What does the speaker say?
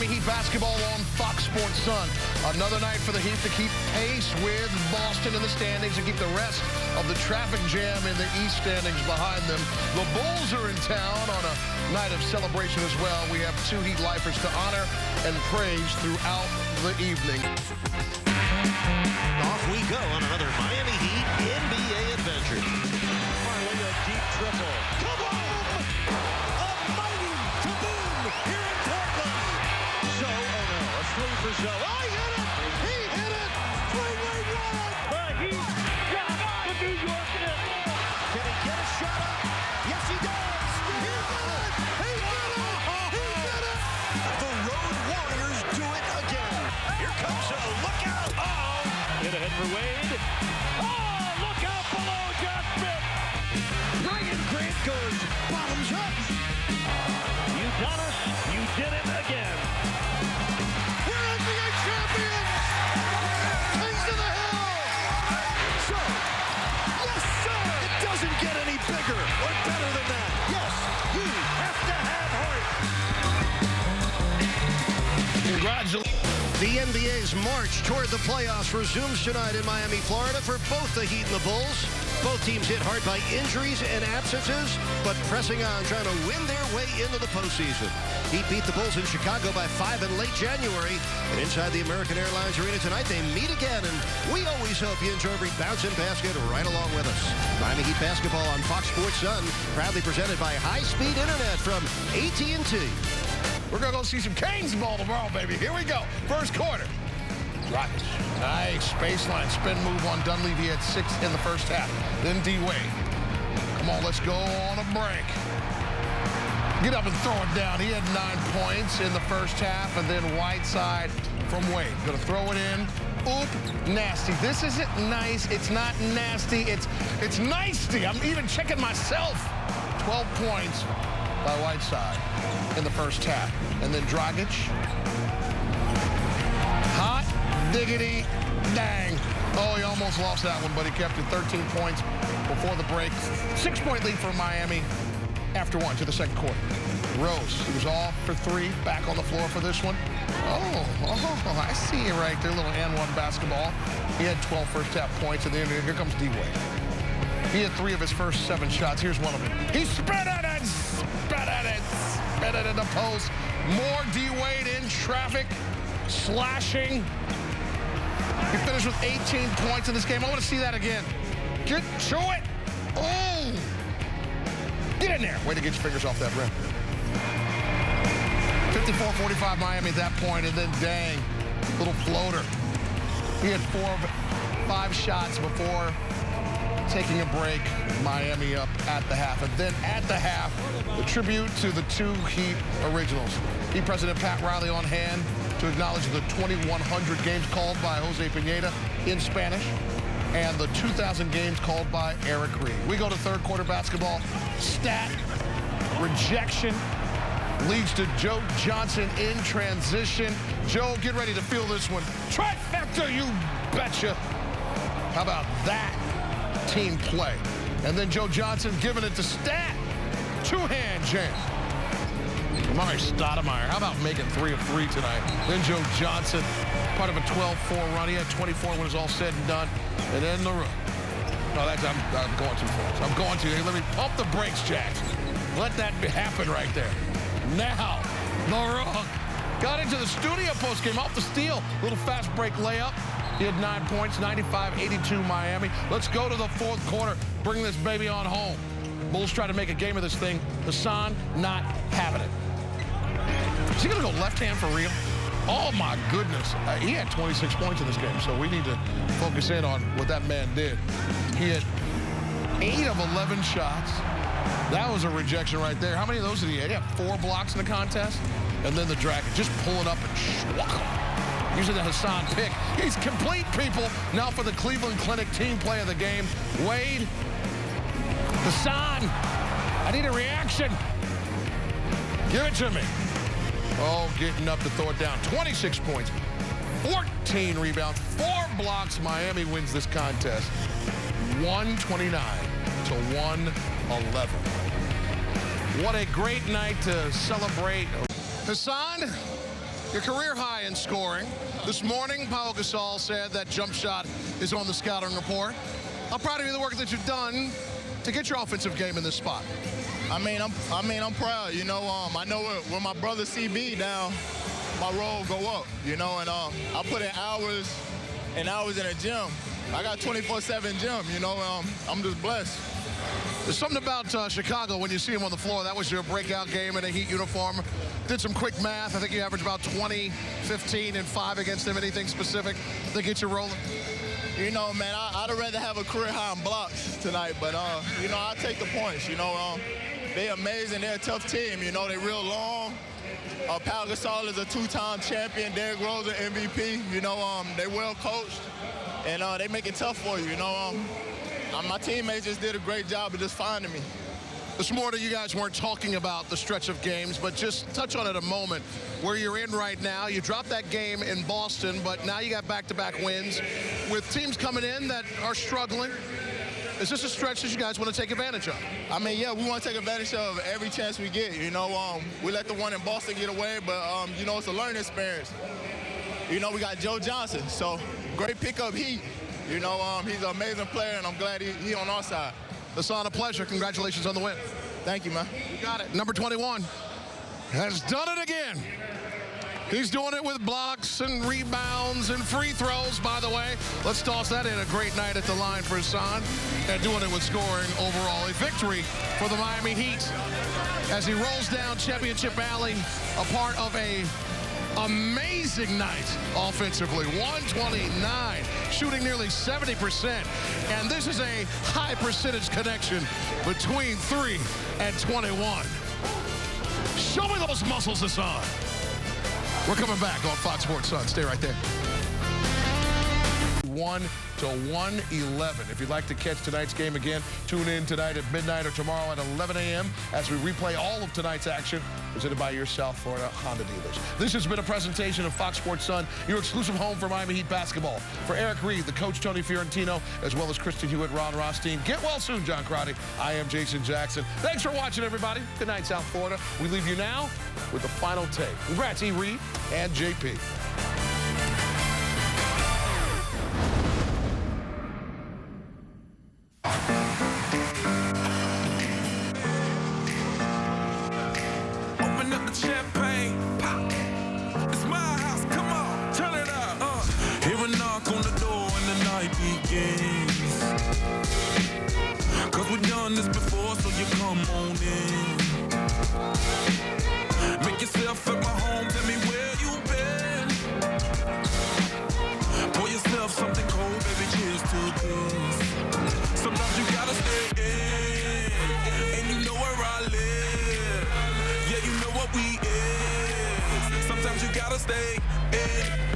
Miami Heat basketball on Fox Sports Sun. Another night for the Heat to keep pace with Boston in the standings and keep the rest of the traffic jam in the East standings behind them. The Bulls are in town on a night of celebration as well. We have two Heat lifers to honor and praise throughout the evening. Off we go on another Miami Heat NBA adventure. Finally a deep triple. Kaboom! A mighty kaboom here in Portland. Zoe, oh no, a three for Zoe. Oh, he hit it! He hit it! Three-way run! The Heat got the New York Knicks. Can he get a shot up? Yes, he does! He did it! He did it! He did it! The Road Warriors do it again. Here comes Zoe. Look out! Uh-oh! Hit ahead for Wade. Oh, look out below Josh Smith. Ryan Grant goes bottoms up. You done us. You did it again. We're NBA champions! Kings of the Hill! So, yes, sir! It doesn't get any bigger or better than that. Yes, you have to have heart. Congratulations. The NBA's march toward the playoffs resumes tonight in Miami, Florida for both the Heat and the Bulls. Both teams hit hard by injuries and absences, but pressing on, trying to win their way into the postseason. Heat beat the Bulls in Chicago by 5 in late January. And inside the American Airlines Arena tonight, they meet again. And we always hope you enjoy every bounce and basket right along with us. Miami Heat basketball on Fox Sports Sun, proudly presented by high-speed internet from AT&T. We're going to go see some Canes ball tomorrow, baby. Here we go. First quarter. Rockets. Nice baseline spin move on Dunleavy. He had 6 in the first half. Then D-Wade. Come on, let's go on a break. Get up and throw it down. He had 9 points in the first half. And then Whiteside from Wade. Going to throw it in. Oop, nasty. This isn't nice. It's not nasty. It's nicety. I'm even checking myself. 12 points by Whiteside in the first half. And then Dragic. Hot diggity dang. Oh, he almost lost that one, but he kept it 13 points before the break. 6-point lead for Miami after one to the second quarter. Rose, he was off for 3, back on the floor for this one. Oh, I see you right there, little and 1 basketball. He had 12 first half points, and then here comes D-Wade. He had 3 of his first 7 shots. Here's one of them. He spit at it, spit at it, spit it in the post. More D-Wade in traffic, slashing. He finished with 18 points in this game. I want to see that again. Get to it. Oh. Get in there. Way to get your fingers off that rim. 54-45 Miami at that point, and then dang, little floater. He had 4 of 5 shots before taking a break. Miami up at the half. And then at the half, the tribute to the 2 Heat originals. Heat President Pat Riley on hand to acknowledge the 2,100 games called by Jose Pineda in Spanish and the 2,000 games called by Eric Reed. We go to third quarter basketball. Stat, rejection, leads to Joe Johnson in transition. Joe, get ready to feel this one. Trifecta, you betcha. How about that team play? And then Joe Johnson giving it to Stat. 2-hand jam. Amari Stoudemire, how about making 3 of 3 tonight? Then Joe Johnson, part of a 12-4 run. He had 24 when it was all said and done. And then the run. No, I'm going too fast. I'm going too. Hey, let me pump the brakes, Jackson. Let that happen right there. Now, the run. Got into the studio post game off the steal. Little fast break layup. He had 9 points, 95-82 Miami. Let's go to the fourth quarter. Bring this baby on home. Bulls try to make a game of this thing. Hassan not having it. Is he going to go left hand for real? Oh, my goodness. He had 26 points in this game, so we need to focus in on what that man did. He had 8 of 11 shots. That was a rejection right there. How many of those did he have? He had 4 blocks in the contest. And then the Dragon just pulling up and schwack. Using the Hassan pick. He's complete, people. Now for the Cleveland Clinic team play of the game. Wade. Hassan. I need a reaction. Give it to me. Oh, getting up to throw it down. 26 points. 14 rebounds. 4 blocks. Miami wins this contest. 129 to 111. What a great night to celebrate. Hassan, Your career high in scoring. This morning, Pau Gasol said that jump shot is on the scouting report. How proud of you of the work that you've done to get your offensive game in this spot? I mean, I'm proud. You know, I know when my brother CB down, my role go up. You know, and I put in hours and hours in the gym. I got 24/7 gym. You know, I'm just blessed. There's something about Chicago when you see him on the floor. That was your breakout game in a Heat uniform. Did some quick math. I think you averaged about 20, 15, and 5 against them. Anything specific that gets you rolling? You know, man, I'd rather have a career high in blocks tonight, but, you know, I'll take the points. You know, they're amazing. They're a tough team. You know, they're real long. Pau Gasol is a 2-time champion. Derrick Rose an MVP. You know, they're well coached, and they make it tough for you. You know, my teammates just did a great job of just finding me. This morning, you guys weren't talking about the stretch of games, but just touch on it a moment where you're in right now. You dropped that game in Boston, but now you got back-to-back wins with teams coming in that are struggling. Is this a stretch that you guys want to take advantage of? I mean, yeah, we want to take advantage of every chance we get. You know, we let the one in Boston get away, but, you know, it's a learning experience. You know, we got Joe Johnson, so great pickup Heat. You know, he's an amazing player, and I'm glad he on our side. Hassan, a pleasure. Congratulations on the win. Thank you, man. You got it. Number 21 has done it again. He's doing it with blocks and rebounds and free throws, by the way. Let's toss that in. A great night at the line for Hassan. And doing it with scoring overall. A victory for the Miami Heat as he rolls down Championship Alley, a part of a amazing night offensively. 129, shooting nearly 70%. And this is a high percentage connection between 3 and 21. Show me those muscles, Hassan. We're coming back on Fox Sports Sun. Stay right there. 1 to 111. If you'd like to catch tonight's game again, tune in tonight at midnight or tomorrow at 11 a.m. as we replay all of tonight's action presented by your South Florida Honda dealers. This has been a presentation of Fox Sports Sun, your exclusive home for Miami Heat basketball. For Eric Reed, the coach Tony Fiorentino, as well as Kristen Hewitt, Ron Rothstein. Get well soon, John Crotty. I am Jason Jackson. Thanks for watching, everybody. Good night, South Florida. We leave you now with the final take. Congrats, E. Reed and JP. Sometimes you gotta stay in.